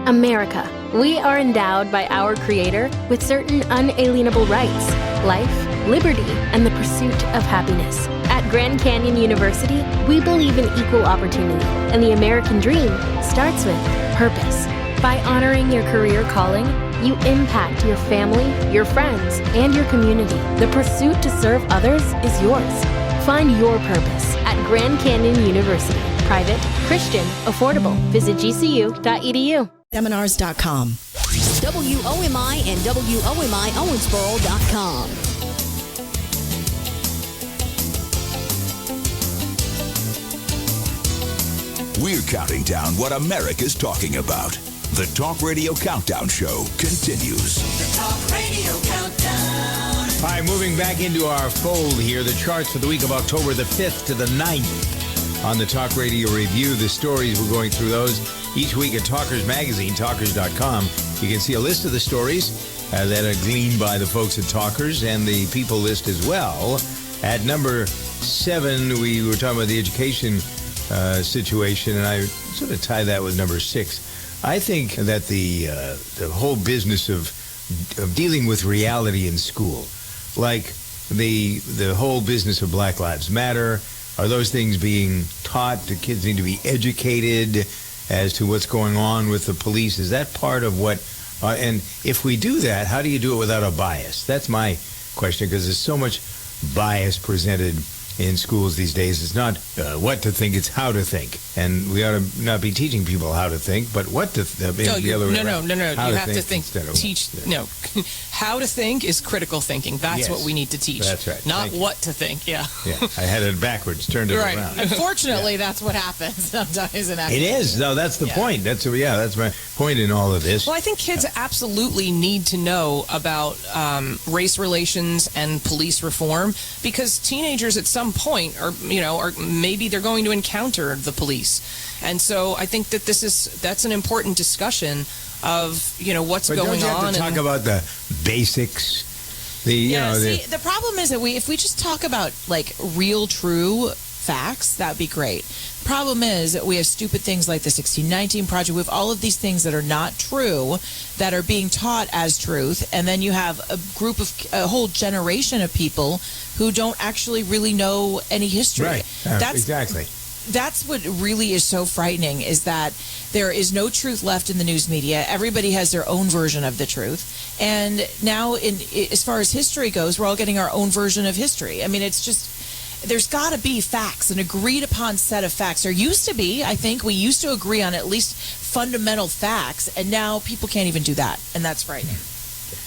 America. We are endowed by our Creator with certain unalienable rights: life, liberty, and the pursuit of happiness. At Grand Canyon University, we believe in equal opportunity, and the American dream starts with purpose. By honoring your career calling, you impact your family, your friends, and your community. The pursuit to serve others is yours. Find your purpose at Grand Canyon University. Private, Christian, affordable. Visit gcu.edu. Seminars.com. WOMI and WOMI Owensboro.com. We're counting down what America's talking about. The Talk Radio Countdown Show continues. The Talk Radio Countdown. All right, moving back into our fold here, the charts for the week of October the 5th to the 9th on the Talk Radio Review. The stories, we're going through those each week at Talkers Magazine, talkers.com. You can see a list of the stories that are gleaned by the folks at Talkers and the people list as well. At number 7, we were talking about the education situation, and I sort of tie that with number 6. I think that the whole business of dealing with reality in school, like the whole business of Black Lives Matter, are those things being taught? The kids need to be educated as to what's going on with the police. Is that part of what, and if we do that, how do you do it without a bias? That's my question, because there's so much bias presented in schools these days. It's not what to think, it's how to think. And we ought to not be teaching people how to think, but what to think. No. You have to think. How to think is critical thinking. That's what we need to teach. That's right. Not what to think. Yeah. I had it backwards, turned it around. Unfortunately, that's what happens sometimes in academia. It is. No, that's the point. That's my point in all of this. Well, I think kids absolutely need to know about race relations and police reform, because teenagers at some point are maybe they're going to encounter the police. And so I think that that's an important discussion of, what's going on. Don't you have to talk about the basics? The problem is that if we just talk about like real, true facts, that'd be great. Problem is that we have stupid things like the 1619 Project. We have all of these things that are not true that are being taught as truth, and then you have a whole generation of people who don't actually really know any history. Right. Exactly. That's what really is so frightening, is that there is no truth left in the news media. Everybody has their own version of the truth. And now, as far as history goes, we're all getting our own version of history. I mean, it's just, there's got to be facts, an agreed upon set of facts. There used to be, I think, we used to agree on at least fundamental facts, and now people can't even do that, and that's frightening.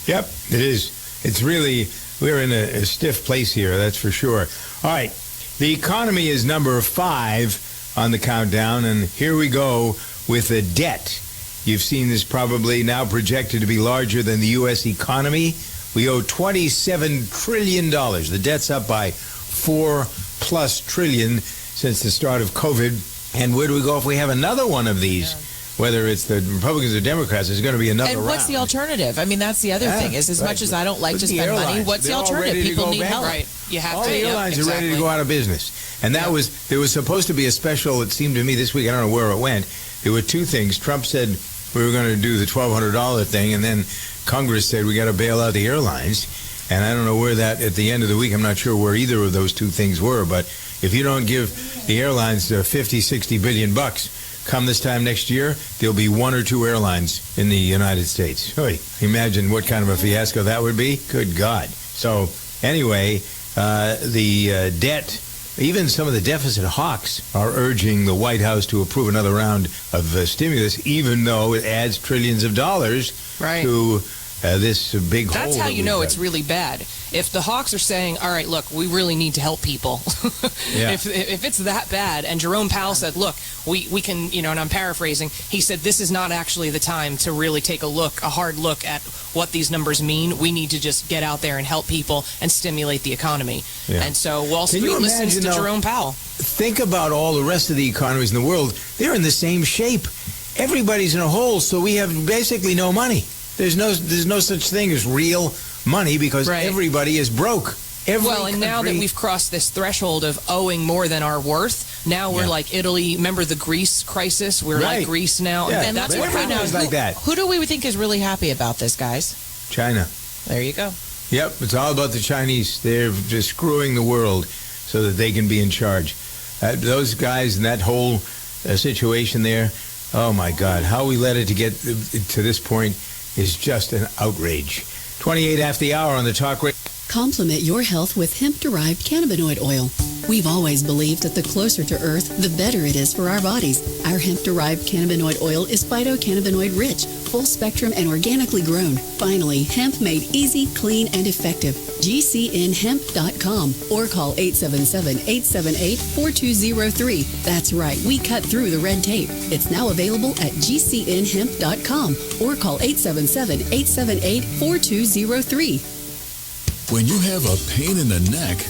Yep, it is. It's really, we're in a stiff place here, that's for sure. All right, the economy is number 5 on the countdown, and here we go with the debt. You've seen this probably now projected to be larger than the U.S. economy. We owe $27 trillion. The debt's up by $4+ trillion since the start of COVID. And where do we go if we have another one of these? Whether it's the Republicans or Democrats, there's going to be another round. And what's the alternative? I mean, that's the other thing, is as much as I don't like to spend money, what's the alternative? People need help. Right. You have all the airlines are ready to go out of business. And there was supposed to be a special, it seemed to me this week, I don't know where it went. There were two things. Trump said we were going to do the $1,200 thing, and then Congress said we got to bail out the airlines. And I don't know where that, at the end of the week, I'm not sure where either of those two things were, but if you don't give the airlines $50-60 billion bucks, come this time next year, there'll be 1 or 2 airlines in the United States. Oy, imagine what kind of a fiasco that would be. Good God. So anyway, the debt, even some of the deficit hawks are urging the White House to approve another round of stimulus, even though it adds trillions of dollars to this big hole. That's how you know it's really bad. If the hawks are saying, all right, look, we really need to help people. If it's that bad, and Jerome Powell said, look, we can, and I'm paraphrasing, he said this is not actually the time to really take a hard look at what these numbers mean. We need to just get out there and help people and stimulate the economy. Yeah. And so Wall Street listens to Jerome Powell. Think about all the rest of the economies in the world. They're in the same shape. Everybody's in a hole, so we have basically no money. There's no such thing as real money because everybody is broke. And now that we've crossed this threshold of owing more than our worth, Now we're Yeah. like Italy. Remember the Greece crisis? We're Right. like Greece now. Yeah. And that's what Everyone happens. is like that. Who do we think is really happy about this, guys? China. There you go. Yep, it's all about the Chinese. They're just screwing the world so that they can be in charge. Those guys and that whole situation there, oh my God, how we let it to get to this point is just an outrage. 28 after the hour on the Talk Radio. Complement your health with hemp-derived cannabinoid oil. We've always believed that the closer to Earth, the better it is for our bodies. Our hemp-derived cannabinoid oil is phytocannabinoid rich, full spectrum, and organically grown. Finally, hemp made easy, clean, and effective. GCNhemp.com or call 877-878-4203. That's right, we cut through the red tape. It's now available at GCNhemp.com or call 877-878-4203. When you have a pain in the neck,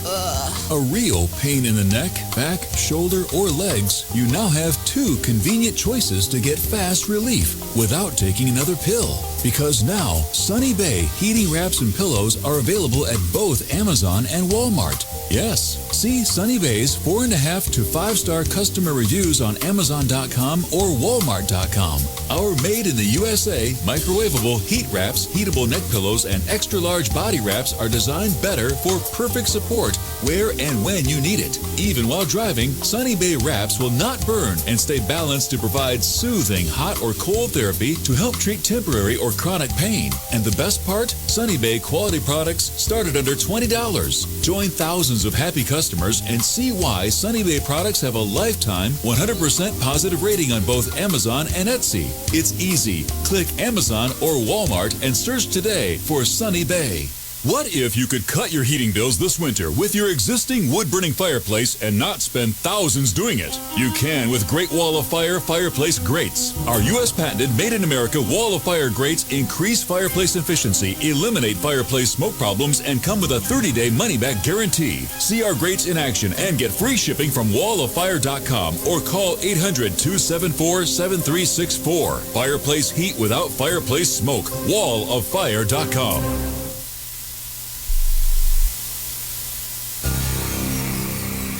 a real pain in the neck, back, shoulder, or legs, you now have 2 convenient choices to get fast relief without taking another pill. Because now, Sunny Bay heating wraps and pillows are available at both Amazon and Walmart. Yes, see Sunny Bay's 4.5 to 5-star customer reviews on Amazon.com or Walmart.com. Our made in the USA microwavable heat wraps, heatable neck pillows, and extra large body wraps are designed better for perfect support where and when you need it. Even while driving, Sunny Bay wraps will not burn and stay balanced to provide soothing hot or cold therapy to help treat temporary or chronic pain. And the best part? Sunny Bay quality products start at under $20. Join thousands of happy customers and see why Sunny Bay products have a lifetime 100% positive rating on both Amazon and Etsy. It's easy. Click Amazon or Walmart and search today for Sunny Bay. What if you could cut your heating bills this winter with your existing wood-burning fireplace and not spend thousands doing it? You can with Great Wall of Fire fireplace grates. Our U.S. patented made-in-America Wall of Fire grates increase fireplace efficiency, eliminate fireplace smoke problems, and come with a 30-day money-back guarantee. See our grates in action and get free shipping from walloffire.com or call 800-274-7364. Fireplace heat without fireplace smoke. walloffire.com.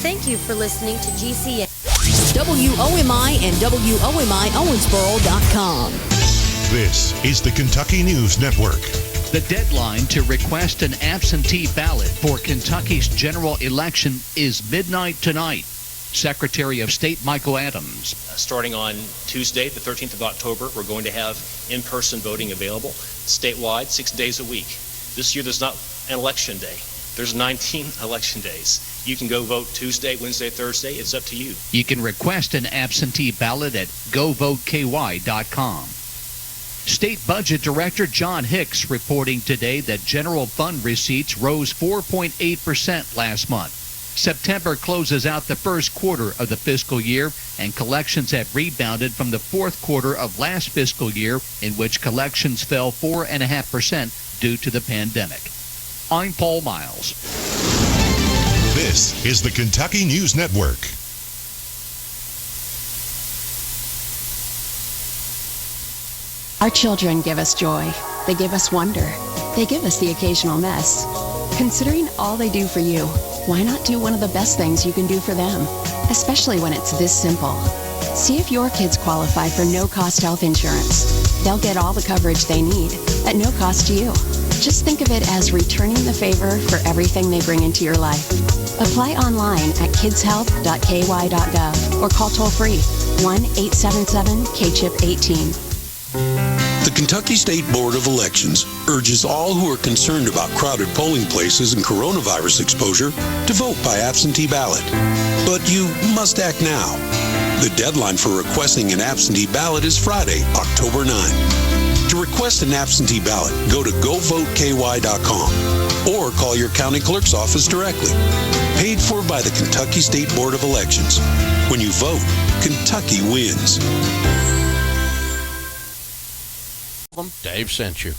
Thank you for listening to GCN. WOMI and WOMI-Owensboro.com. This is the Kentucky News Network. The deadline to request an absentee ballot for Kentucky's general election is midnight tonight. Secretary of State Michael Adams. Starting on Tuesday, the 13th of October, we're going to have in-person voting available statewide 6 days a week. This year, there's not an election day. There's 19 election days. You can go vote Tuesday, Wednesday, Thursday. It's up to you. You can request an absentee ballot at govoteky.com. State Budget Director John Hicks reporting today that general fund receipts rose 4.8% last month. September closes out the first quarter of the fiscal year, and collections have rebounded from the fourth quarter of last fiscal year, in which collections fell 4.5% due to the pandemic. I'm Paul Miles. This is the Kentucky News Network. Our children give us joy. They give us wonder. They give us the occasional mess. Considering all they do for you, why not do one of the best things you can do for them? Especially when it's this simple. See if your kids qualify for no-cost health insurance. They'll get all the coverage they need at no cost to you. Just think of it as returning the favor for everything they bring into your life. Apply online at kidshealth.ky.gov or call toll-free 1-877-KCHIP-18. The Kentucky State Board of Elections urges all who are concerned about crowded polling places and coronavirus exposure to vote by absentee ballot. But you must act now. The deadline for requesting an absentee ballot is Friday, October 9. To request an absentee ballot, go to govoteky.com or call your county clerk's office directly. Paid for by the Kentucky State Board of Elections. When you vote, Kentucky wins. Dave sent you.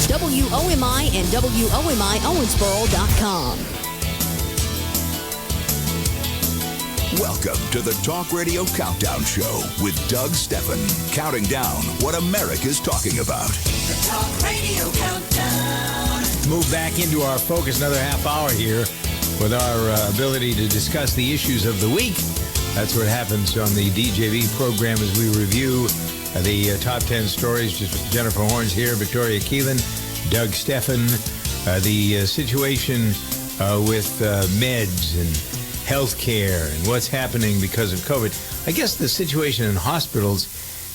WOMI and WOMI-Owensboro.com. Welcome to the Talk Radio Countdown Show with Doug Steffen, counting down what America's talking about. The Talk Radio Countdown. Move back into our focus another half hour here with our ability to discuss the issues of the week. That's what happens on the DJV program as we review the top 10 stories. Just Jennifer Horns here, Victoria Keelan, Doug Steffen. The situation with meds and healthcare and what's happening because of COVID. I guess the situation in hospitals,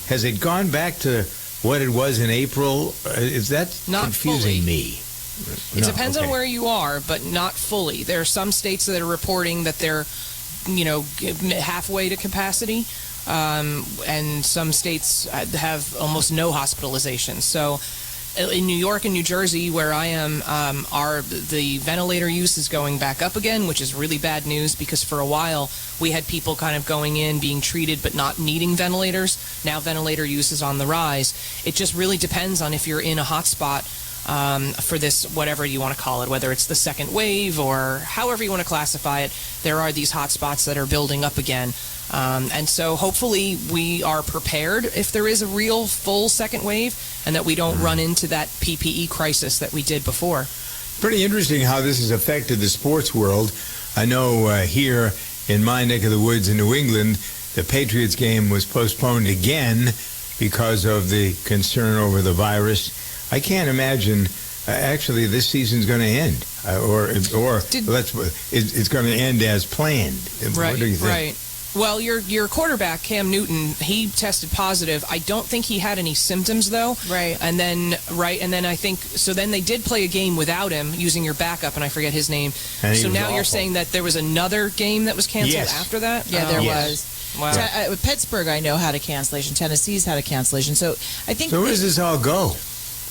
has it gone back to what it was in April? Is that not confusing fully. me? It depends on where you are, but not fully. There are some states that are reporting that they're, halfway to capacity, and some states have almost no hospitalizations. So in New York and New Jersey, where I am, the ventilator use is going back up again, which is really bad news because for a while we had people kind of going in, being treated, but not needing ventilators. Now ventilator use is on the rise. It just really depends on if you're in a hot spot for this, whatever you want to call it, whether it's the second wave or however you want to classify it. There are these hot spots that are building up again. And so hopefully we are prepared if there is a real full second wave and that we don't run into that PPE crisis that we did before. Pretty interesting how this has affected the sports world. I know here in my neck of the woods in New England, the Patriots game was postponed again because of the concern over the virus. I can't imagine actually this season's going to end, or it's going to end as planned. Right, what do you think? Right. Well, your quarterback, Cam Newton, he tested positive. I don't think he had any symptoms, though. Right. And then I think, so then they did play a game without him, using your backup, and I forget his name. And so now you're saying that there was another game that was canceled after that? Yeah, there was. Wow. Pittsburgh, I know, had a cancellation. Tennessee's had a cancellation. So I think. So where does this all go?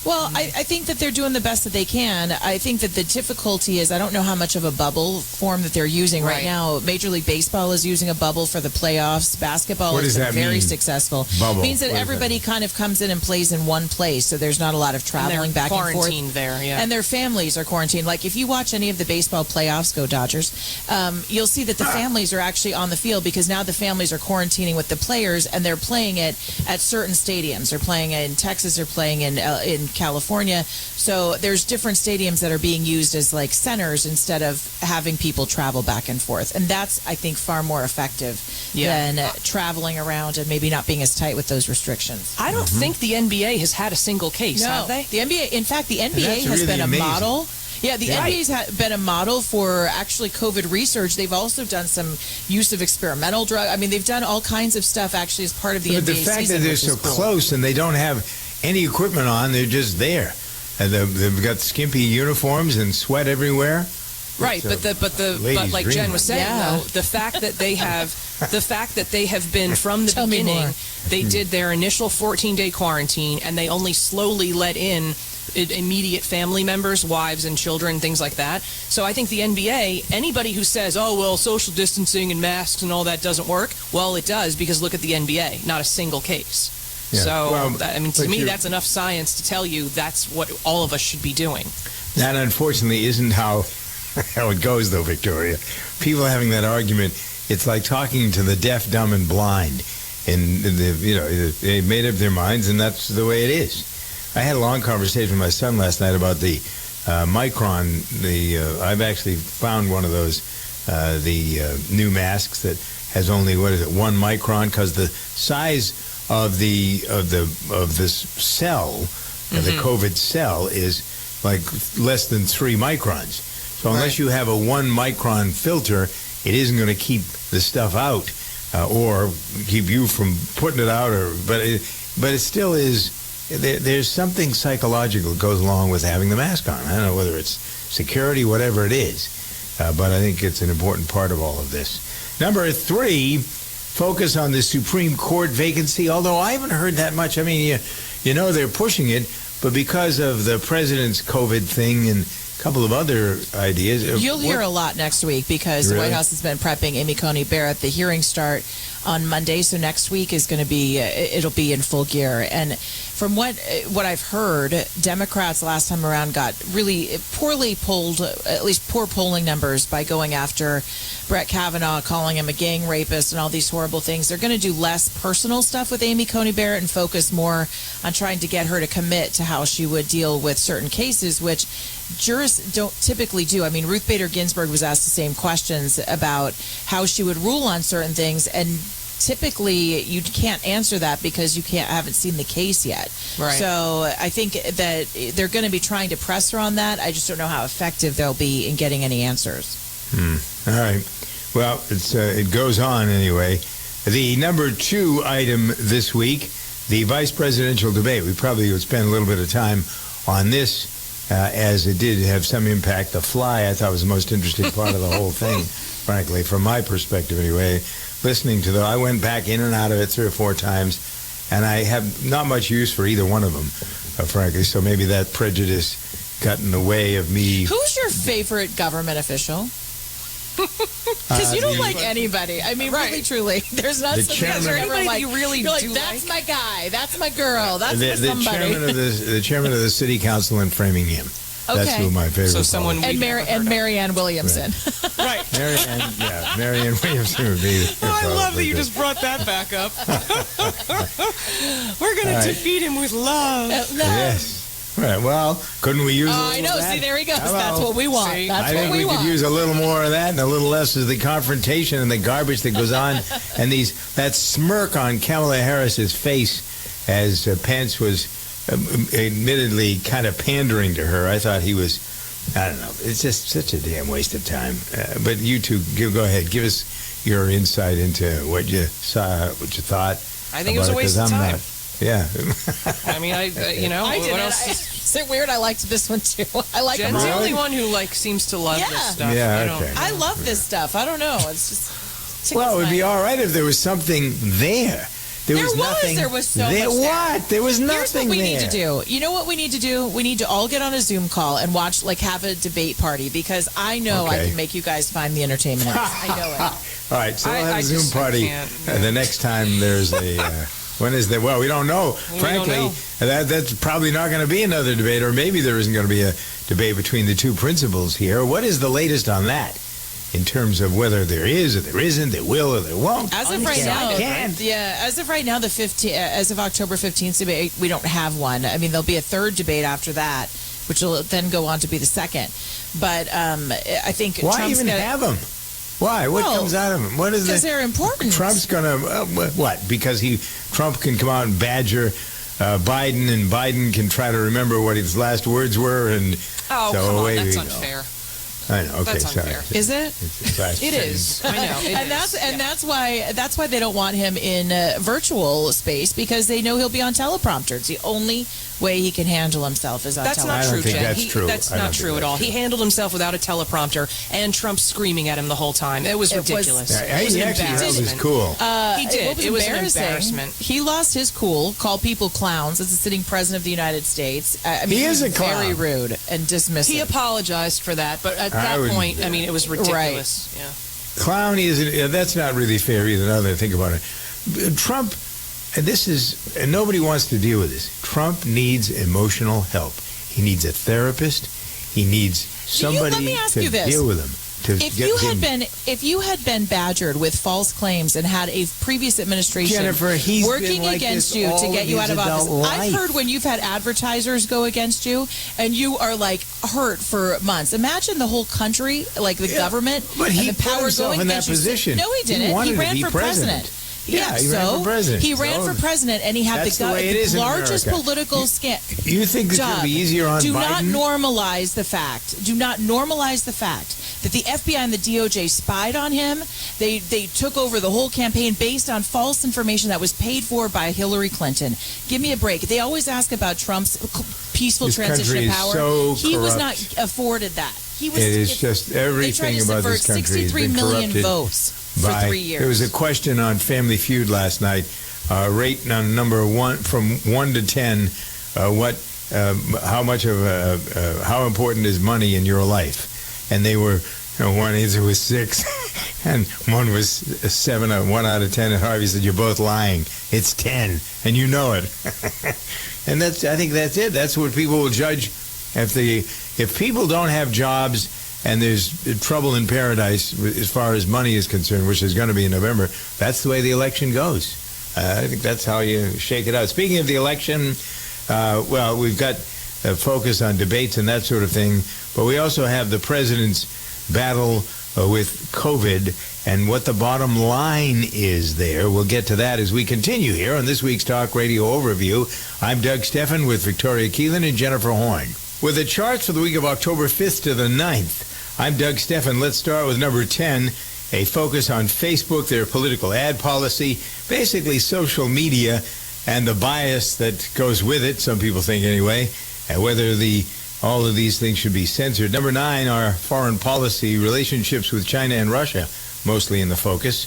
Well, I think that they're doing the best that they can. I think that the difficulty is I don't know how much of a bubble form that they're using right now. Major League Baseball is using a bubble for the playoffs. Basketball has been very successful. Bubble. It means that everybody kind of comes in and plays in one place, so there's not a lot of traveling back and forth. Quarantined there, yeah. And their families are quarantined. Like if you watch any of the baseball playoffs, go Dodgers, you'll see that the families are actually on the field because now the families are quarantining with the players and they're playing it at certain stadiums. They're playing in Texas, they're playing in California. So there's different stadiums that are being used as like centers instead of having people travel back and forth. And that's, I think, far more effective than traveling around and maybe not being as tight with those restrictions. I don't think the NBA has had a single case, have they? The NBA, in fact, the NBA has been a model. Yeah, the NBA's been a model for actually COVID research. They've also done some use of experimental drug. I mean, they've done all kinds of stuff actually as part of the NBA season. But the fact that they're so close and they don't have any equipment on, they're just there. And they've got skimpy uniforms and sweat everywhere. Right, but like Jen was saying, though, the fact that they have been from the beginning, they did their initial 14-day quarantine and they only slowly let in immediate family members, wives and children, things like that. So I think the NBA, anybody who says, oh, well, social distancing and masks and all that doesn't work, well, it does, because look at the NBA, not a single case. Yeah. So, to me, that's enough science to tell you that's what all of us should be doing. That, unfortunately, isn't how it goes, though, Victoria. People having that argument, it's like talking to the deaf, dumb, and blind. And, they made up their minds, and that's the way it is. I had a long conversation with my son last night about the Micron. I've actually found one of those, the new masks that has only, 1 micron, because the size of this cell, the COVID cell, is like less than 3 microns. So unless you have a 1 micron filter, it isn't going to keep the stuff out or keep you from putting it out. But it still is. There's something psychological that goes along with having the mask on. I don't know whether it's security, whatever it is, but I think it's an important part of all of this. Number 3. Focus on the Supreme Court vacancy, although I haven't heard that much. I mean, they're pushing it, but because of the president's COVID thing and a couple of other ideas. You'll hear a lot next week because the White House has been prepping Amy Coney Barrett. The hearings start on Monday. So next week is going to be, it'll be in full gear. And from what I've heard, Democrats last time around got really poorly polled, at least poor polling numbers by going after Brett Kavanaugh, calling him a gang rapist and all these horrible things. They're going to do less personal stuff with Amy Coney Barrett and focus more on trying to get her to commit to how she would deal with certain cases, which jurists don't typically do. I mean, Ruth Bader Ginsburg was asked the same questions about how she would rule on certain things, and typically you can't answer that because you haven't seen the case yet. Right. So I think that they're going to be trying to press her on that. I just don't know how effective they'll be in getting any answers. All right. Well, it goes on anyway. The number 2 item this week, the vice presidential debate. We probably would spend a little bit of time on this as it did have some impact. The fly, I thought, was the most interesting part of the whole thing, frankly, from my perspective anyway. Listening to I went back in and out of it 3 or 4 times, and I have not much use for either one of them, frankly. So maybe that prejudice got in the way of me. Who's your favorite government official? Because you don't like anybody. I mean, really, truly. There's not anybody that you really you're do like, that's like? my guy. That's my girl. That's the chairman of the city council in Framingham. Okay. That's who my favorite. So someone and Marianne Williamson. Right. Marianne Williamson would be. I love that you just brought that back up. We're going to defeat him with love. Yes. Right. Well, couldn't we use? I know. See, there he goes. Hello. That's what we want. I That's think what we want. could use a little more of that and a little less of the confrontation and the garbage that goes on, and that smirk on Kamala Harris's face as Pence was admittedly kind of pandering to her. I thought he was. I don't know. It's just such a damn waste of time. But you two, go ahead. Give us your insight into what you saw, what you thought. I think it was a waste of time. Yeah. I mean, I what else? Is it weird? I liked this one too. I like Jen's the only one who seems to love this stuff. Yeah, okay. I love this stuff. I don't know. It's just. Well, it would be all right if there was something there. There was nothing. There was so there. much. What? There was nothing. Here's what we need to do. You know what we need to do? We need to all get on a Zoom call and watch, have a debate party, because I know I can make you guys find the entertainment. I know it. All right, so we'll have a Zoom party the next time there's a. When is that? Well, we don't know. Frankly, that's probably not going to be another debate, or maybe there isn't going to be a debate between the two principals here. What is the latest on that in terms of whether there is or there isn't, there will or there won't? As of right now, as of right now, as of October 15th debate, we don't have one. I mean, there'll be a third debate after that, which will then go on to be the second. But I think why Trump's even have them? Why? What comes out of them? What is because they're important. Trump's going to what? Because Trump can come out and badger Biden, and Biden can try to remember what his last words were, and come on, that's unfair. I know. Okay, that's sorry. Unfair. Is it? It is. I know. That's why they don't want him in virtual space, because they know he'll be on teleprompter. It's the only way he can handle himself is on teleprompter. That's not true, Jen. That's true. That's not true at all. He handled himself without a teleprompter, and Trump screaming at him the whole time. It was ridiculous. He actually held his cool. He did. It was an embarrassment. He lost his cool, called people clowns as the sitting president of the United States. I mean, he is a clown. Very rude and dismissive. He apologized for that, but at that point, I mean, it was ridiculous. Right. Yeah. Clown isn't. That's not really fair either. Now that I think about it, Trump. And this is, and nobody wants to deal with this. Trump needs emotional help. He needs a therapist. He needs somebody to deal with him. If you had been badgered with false claims and had a previous administration working against you to get you out of office, I've heard when you've had advertisers go against you and you are hurt for months. Imagine the whole country, the government, but he and the power put himself going in that against you. position. No, he didn't. He ran for president. Yeah, he ran for president. He ran for president, and he had the largest political scandal. You think it's going to be easier on Biden? Do not normalize the fact. Do not normalize the fact that the FBI and the DOJ spied on him. They took over the whole campaign based on false information that was paid for by Hillary Clinton. Give me a break. They always ask about Trump's peaceful transition of power. He was not afforded that. It is just everything about this country 63 million votes. For 3 years. There was a question on Family Feud last night, rating on number 1 from 1 to 10. How important is money in your life? And they were, one answer was 6, And one was 7, 1 out of 10, and Harvey said, "You're both lying. It's 10, and you know it." And I think that's it. That's what people will judge. If people don't have jobs and there's trouble in paradise as far as money is concerned, which is going to be in November, that's the way the election goes. I think that's how you shake it out. Speaking of the election, well, we've got a focus on debates and that sort of thing, but we also have the president's battle with COVID and what the bottom line is there. We'll get to that as we continue here on this week's Talk Radio Overview. I'm Doug Steffen with Victoria Keelan and Jennifer Horn. With the charts for the week of October 5th to the 9th, I'm Doug Steffen. Let's start with number 10, a focus on Facebook, their political ad policy, basically social media and the bias that goes with it, some people think anyway, and whether all of these things should be censored. Number 9, our foreign policy, relationships with China and Russia, mostly in the focus.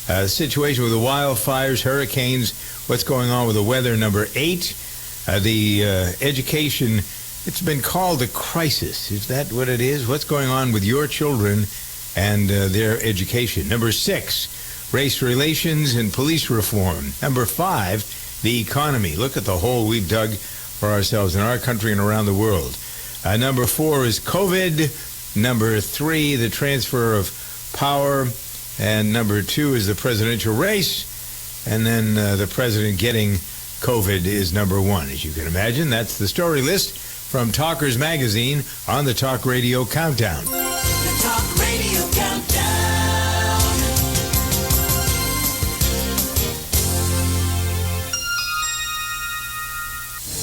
The situation with the wildfires, hurricanes, what's going on with the weather. Number 8, the education. It's been called a crisis. Is that what it is? What's going on with your children and their education? Number 6, race relations and police reform. Number 5, the economy. Look at the hole we've dug for ourselves in our country and around the world. Number 4 is COVID. Number 3, the transfer of power. And number 2 is the presidential race. And then the president getting COVID is number 1. As you can imagine, that's the story list from Talkers Magazine on the Talk Radio Countdown. The Talk Radio Countdown.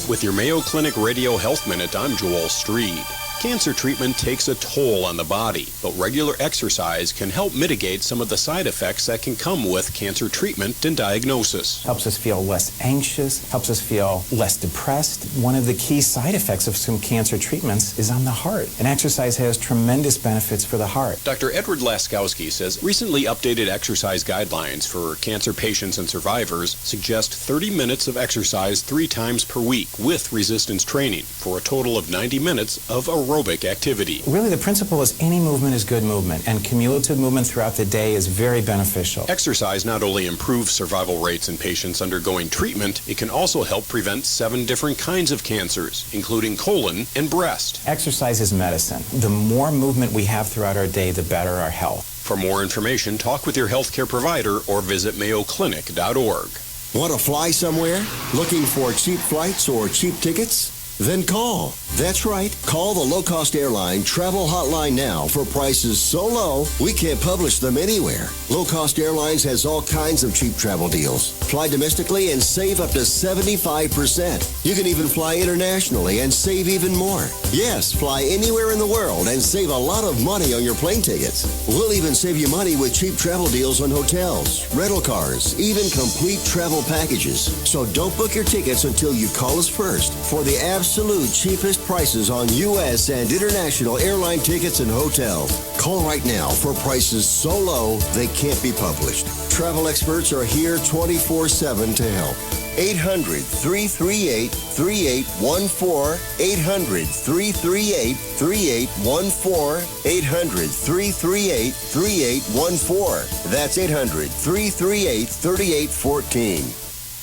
With your Mayo Clinic Radio Health Minute, I'm Joel Streed. Cancer treatment takes a toll on the body, but regular exercise can help mitigate some of the side effects that can come with cancer treatment and diagnosis. Helps us feel less anxious, helps us feel less depressed. One of the key side effects of some cancer treatments is on the heart, and exercise has tremendous benefits for the heart. Dr. Edward Laskowski says recently updated exercise guidelines for cancer patients and survivors suggest 30 minutes of exercise 3 times per week with resistance training for a total of 90 minutes of aerobic activity. Really, the principle is any movement is good movement, and cumulative movement throughout the day is very beneficial. Exercise not only improves survival rates in patients undergoing treatment, it can also help prevent 7 different kinds of cancers, including colon and breast. Exercise is medicine. The more movement we have throughout our day, the better our health. For more information, talk with your healthcare provider or visit mayoclinic.org. Want to fly somewhere? Looking for cheap flights or cheap tickets? Then call. That's right. Call the low-cost airline travel hotline now for prices so low we can't publish them anywhere. Low-cost airlines has all kinds of cheap travel deals. Fly domestically and save up to 75%. You can even fly internationally and save even more. Yes, fly anywhere in the world and save a lot of money on your plane tickets. We'll even save you money with cheap travel deals on hotels, rental cars, even complete travel packages. So don't book your tickets until you call us first for the absolute cheapest prices on U.S. and international airline tickets and hotels. Call right now for prices so low they can't be published. Travel experts are here 24/7 to help. 800-338-3814. 800-338-3814. 800-338-3814. That's 800-338-3814.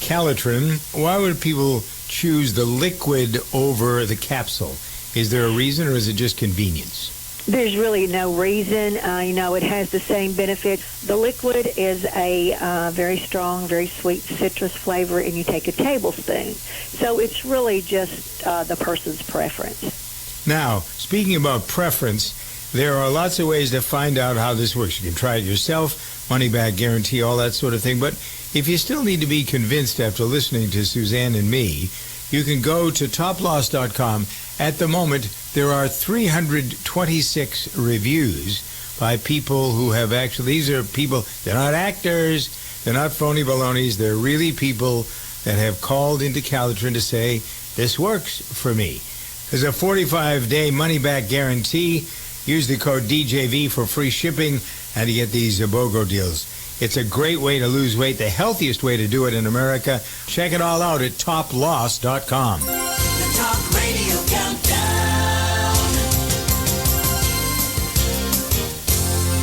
Calitrin, why would people choose the liquid over the capsule? Is there a reason, or is it just convenience? There's really no reason. It has the same benefits. The liquid is a very strong, very sweet citrus flavor, and you take a tablespoon. So it's really just the person's preference. Now, speaking about preference, there are lots of ways to find out how this works. You can try it yourself, money-back guarantee, all that sort of thing. But if you still need to be convinced after listening to Suzanne and me, you can go to toploss.com. At the moment, there are 326 reviews by people who have actually, these are people, they're not actors, they're not phony balonies, they're really people that have called into Calitrin to say, this works for me. There's a 45-day money-back guarantee. Use the code DJV for free shipping and you get these BOGO deals. It's a great way to lose weight, the healthiest way to do it in America. Check it all out at toploss.com. The Talk Radio Countdown.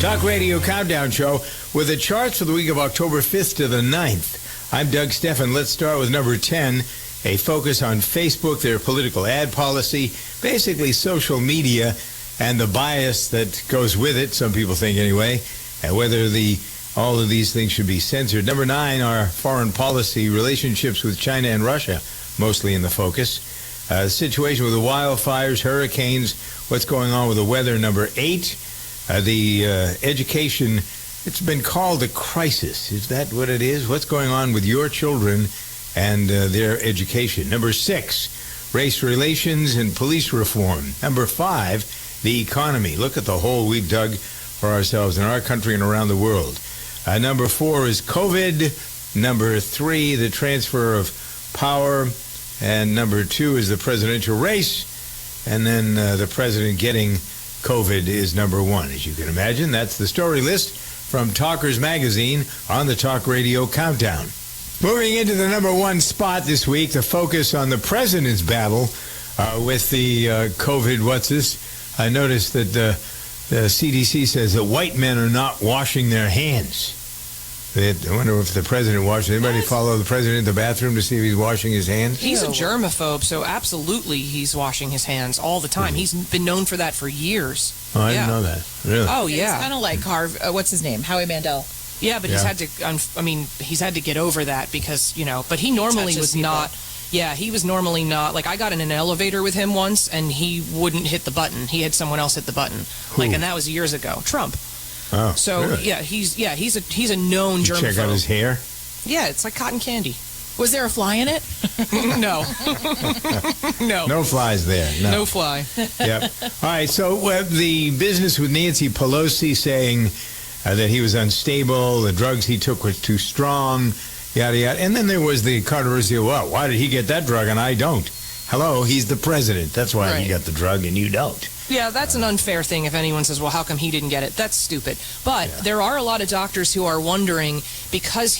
Talk Radio Countdown Show with the charts for the week of October 5th to the 9th. I'm Doug Steffen. Let's start with number 10, a focus on Facebook, their political ad policy, basically social media and the bias that goes with it, some people think anyway, and whether all of these things should be censored. Number 9, our foreign policy, relationships with China and Russia, mostly in the focus. The situation with the wildfires, hurricanes, what's going on with the weather. Number 8, the education, it's been called a crisis. Is that what it is? What's going on with your children and their education? Number 6, race relations and police reform. Number 5, the economy. Look at the hole we've dug for ourselves in our country and around the world. Number 4 is COVID. Number 3, the transfer of power. And number 2 is the presidential race. And then the president getting COVID is number 1. As you can imagine, that's the story list from Talkers Magazine on the Talk Radio Countdown. Moving into the number 1 spot this week, the focus on the president's battle with the COVID what's-this. I noticed that the CDC says that white men are not washing their hands. I wonder if the president washes. Anybody follow the president in the bathroom to see if he's washing his hands? He's a germaphobe, so absolutely he's washing his hands all the time. He's been known for that for years. Oh, I didn't know that. Really? Oh, yeah. It's kind of like what's his name? Howie Mandel. Yeah, but he's had to, he's had to get over that because, but he normally was not. Yeah, he was normally not. Like, I got in an elevator with him once, and he wouldn't hit the button. He had someone else hit the button. Like, and that was years ago. Trump. Oh, so really? he's a known germaphobe. Check out his hair. Yeah, it's like cotton candy. Was there a fly in it? No. No flies there. No fly. Yep. All right. So the business with Nancy Pelosi saying that he was unstable, the drugs he took were too strong, yada yada, and then there was the controversy. Well, why did he get that drug and I don't? Hello, he's the president. That's why he got the drug and you don't. Yeah, that's an unfair thing if anyone says, well, how come he didn't get it? That's stupid. But there are a lot of doctors who are wondering because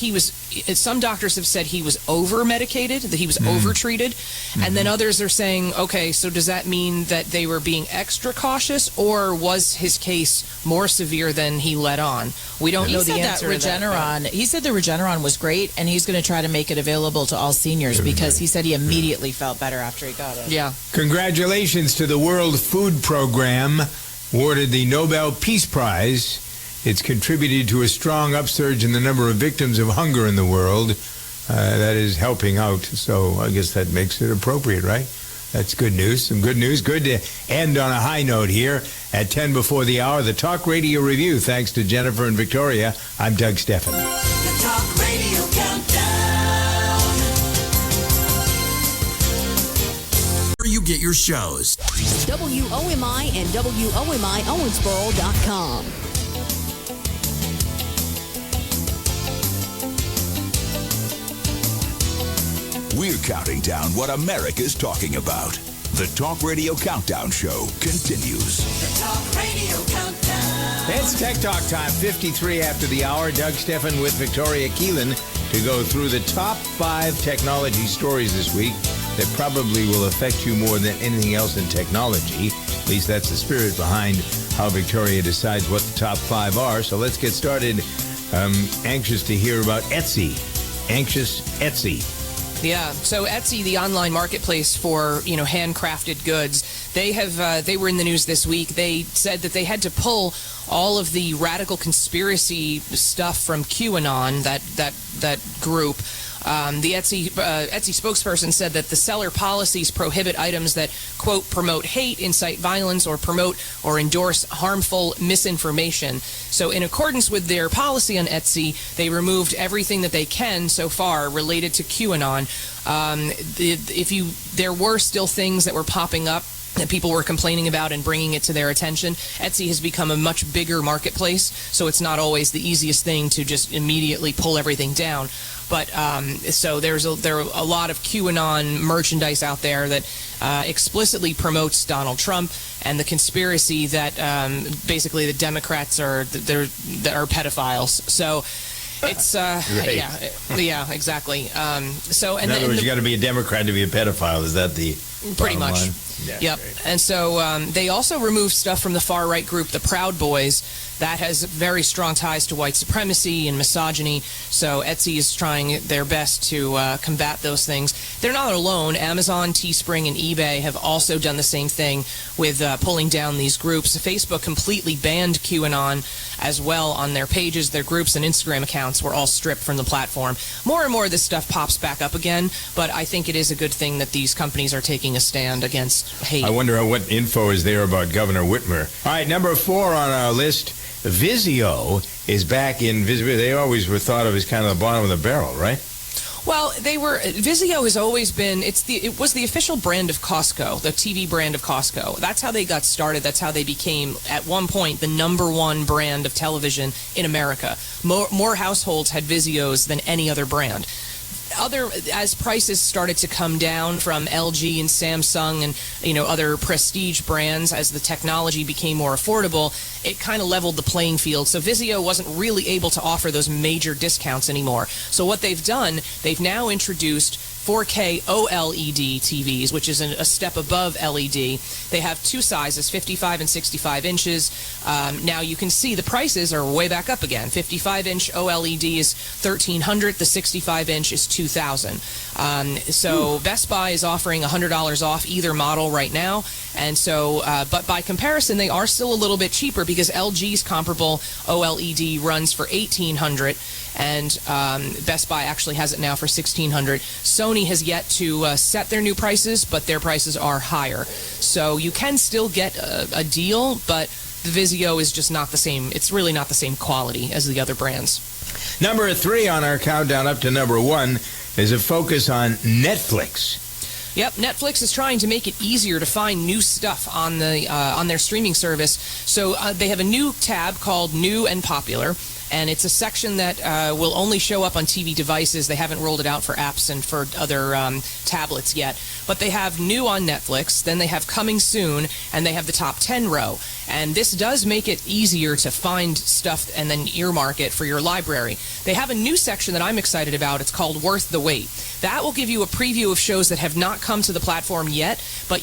some doctors have said he was over-medicated, that he was over-treated, and then others are saying, okay, so does that mean that they were being extra cautious, or was his case more severe than he let on? We don't know the answer to that. He said the Regeneron was great, and he's going to try to make it available to all seniors because he said he immediately felt better after he got it. Yeah. Congratulations to the World Food Program, awarded the Nobel Peace Prize. It's contributed to a strong upsurge in the number of victims of hunger in the world. That is helping out. So I guess that makes it appropriate, right? That's good news. Some good news. Good to end on a high note here at 10 before the hour. The Talk Radio Review. Thanks to Jennifer and Victoria. I'm Doug Steffen. The Talk Radio Countdown. Where you get your shows. WOMI and WOMI Owensboro.com. We're counting down what America's talking about. The Talk Radio Countdown Show continues. The Talk Radio Countdown. It's Tech Talk time, 53 after the hour. Doug Steffen with Victoria Keelan to go through the top 5 technology stories this week that probably will affect you more than anything else in technology. At least that's the spirit behind how Victoria decides what the top 5 are. So let's get started. Anxious to hear about Etsy. Anxious Etsy. Yeah, so Etsy, the online marketplace for, handcrafted goods, they were in the news this week. They said that they had to pull all of the radical conspiracy stuff from QAnon, that group. The Etsy spokesperson said that the seller policies prohibit items that, quote, promote hate, incite violence, or promote or endorse harmful misinformation. So in accordance with their policy on Etsy, they removed everything that they can so far related to QAnon. There were still things that were popping up that people were complaining about and bringing it to their attention. Etsy has become a much bigger marketplace, so it's not always the easiest thing to just immediately pull everything down. But so there are a lot of QAnon merchandise out there that explicitly promotes Donald Trump and the conspiracy that basically the Democrats are pedophiles. So it's yeah, exactly. So in other words, you got to be a Democrat to be a pedophile. Is that the pretty much? Line? Yeah, yep. Right. And so they also removed stuff from the far right group, the Proud Boys. that has very strong ties to white supremacy and misogyny. So Etsy is trying their best to combat those things. They're not alone. Amazon, Teespring, and eBay have also done the same thing with pulling down these groups. Facebook completely banned QAnon as well on their pages. Their groups and Instagram accounts were all stripped from the platform. More and more of this stuff pops back up again, but I think it is a good thing that these companies are taking a stand against hate. I wonder what info is there about Governor Whitmer. All right, number 4 on our list, Vizio is back in Vizio. They always were thought of as kind of the bottom of the barrel, right? Well, Vizio has always been, it was the official brand of Costco, the TV brand of Costco. That's how they got started. That's how they became, at one point, the #1 brand of television in America. More households had Vizios than any other brand. As prices started to come down from LG and Samsung and other prestige brands, as the technology became more affordable, it kind of leveled the playing field. So Vizio wasn't really able to offer those major discounts anymore. So what they've done, they've now introduced 4K OLED TVs, which is a step above LED. They have 2 sizes, 55 and 65 inches. Now you can see the prices are way back up again. 55-inch OLED is $1,300. The 65-inch is $2,000. So Best Buy is offering $100 off either model right now. And so, but by comparison, they are still a little bit cheaper because LG's comparable OLED runs for $1,800. And Best Buy actually has it now for $1,600. Sony has yet to set their new prices, but their prices are higher. So you can still get a deal, but the Vizio is just not the same. It's really not the same quality as the other brands. Number 3 on our countdown up to number 1 is a focus on Netflix. Yep, Netflix is trying to make it easier to find new stuff on their streaming service. So they have a new tab called New and Popular. And it's a section that will only show up on TV devices. They haven't rolled it out for apps and for other tablets yet. But they have New on Netflix, then they have Coming Soon, and they have the Top 10 row. And this does make it easier to find stuff and then earmark it for your library. They have a new section that I'm excited about. It's called Worth the Wait. That will give you a preview of shows that have not come to the platform yet, but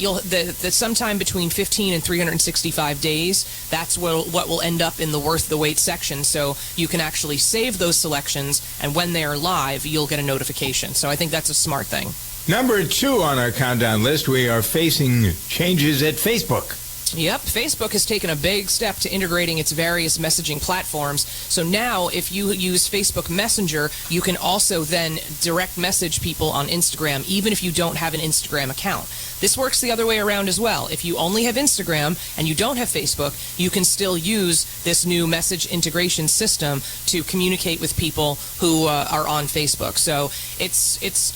sometime between 15 and 365 days, that's what will end up in the Worth the Wait section. So you can actually save those selections, and when they are live, you'll get a notification. So I think that's a smart thing. Number 2 on our countdown list, we are facing changes at Facebook. Yep, Facebook has taken a big step to integrating its various messaging platforms. So now, if you use Facebook Messenger, you can also then direct message people on Instagram, even if you don't have an Instagram account. This works the other way around as well. If you only have Instagram and you don't have Facebook, you can still use this new message integration system to communicate with people who are on Facebook. So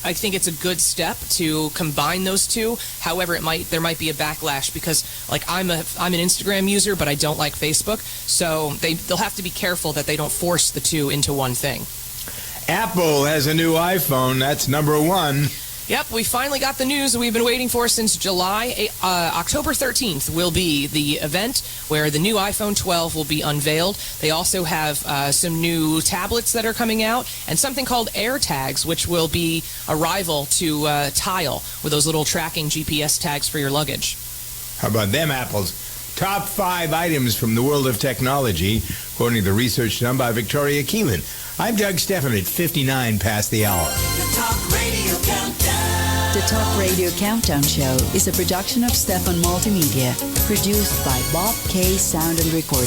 I think it's a good step to combine those two. However, there might be a backlash because, like, I'm an Instagram user, but I don't like Facebook. So they'll have to be careful that they don't force the two into one thing. Apple has a new iPhone. That's number 1. Yep, we finally got the news we've been waiting for since July. October 13th will be the event where the new iPhone 12 will be unveiled. They also have some new tablets that are coming out and something called AirTags, which will be a rival to Tile with those little tracking GPS tags for your luggage. How about them apples? Top 5 items from the world of technology, according to the research done by Victoria Keelan. I'm Doug Stephan at 59 past the hour. The Talk Radio Countdown. The Talk Radio Countdown Show is a production of Stephan Multimedia, produced by Bob K. Sound and Recording.